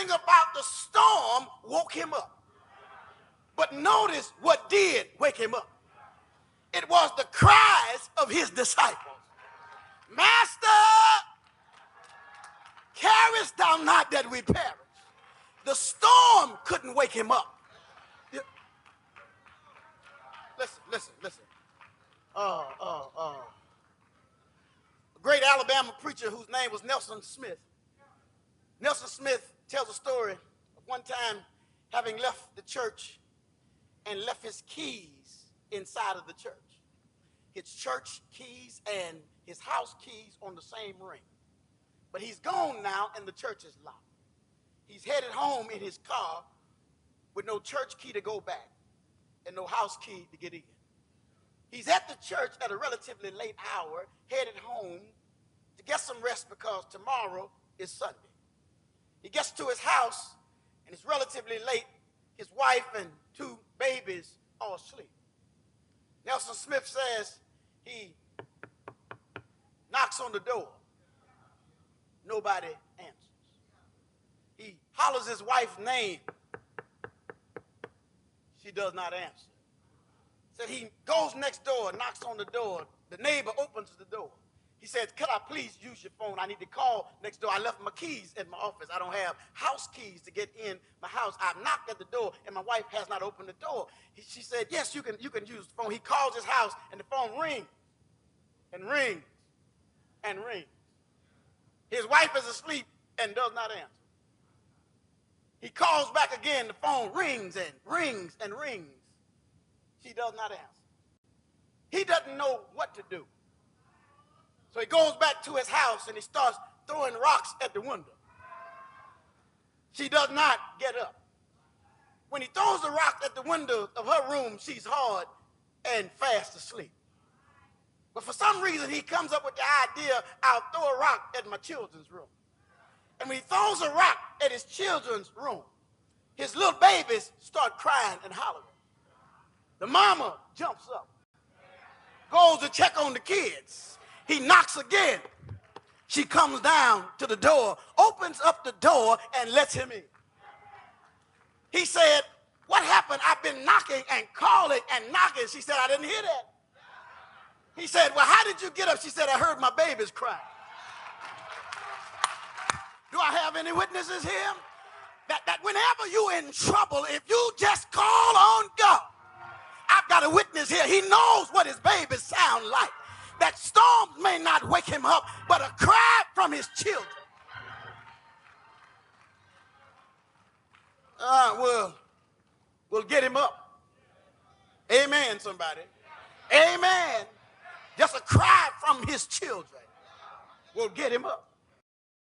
Nothing about the storm woke him up. But notice what did wake him up. It was the cries of his disciples. Master, carest thou not that we perish? The storm couldn't wake him up. Listen. A great Alabama preacher whose name was Nelson Smith. Nelson Smith tells a story of one time having left the church and left his keys inside of the church. His church keys and his house keys on the same ring. But he's gone now and the church is locked. He's headed home in his car with no church key to go back and no house key to get in. He's at the church at a relatively late hour, headed home to get some rest because tomorrow is Sunday. He gets to his house and it's relatively late. His wife and 2 babies are asleep. Nelson Smith says he knocks on the door. Nobody answers. He hollers his wife's name. She does not answer. Said he goes next door, knocks on the door. The neighbor opens the door. He says, could I please use your phone? I need to call next door. I left my keys at my office. I don't have house keys to get in my house. I've knocked at the door, and my wife has not opened the door. She said, yes, you can use the phone. He calls his house, and the phone rings and rings and rings. His wife is asleep and does not answer. He calls back again. The phone rings and rings and rings. She does not answer. He doesn't know what to do. So he goes back to his house and he starts throwing rocks at the window. She does not get up. When he throws the rock at the window of her room, she's hard and fast asleep. But for some reason, he comes up with the idea, I'll throw a rock at my children's room. And when he throws a rock at his children's room, his little babies start crying and hollering. The mama jumps up, goes to check on the kids. He knocks again. She comes down to the door, opens up the door, and lets him in. He said, what happened? I've been knocking and calling and knocking. She said, I didn't hear that. He said, well, how did you get up? She said, I heard my babies crying. Do I have any witnesses here? That whenever you're in trouble, if you just call on God, I've got a witness here. He knows what his babies sound like. That storms may not wake him up, but a cry from his children. We'll get him up. Amen, somebody. Amen. Just a cry from his children will get him up.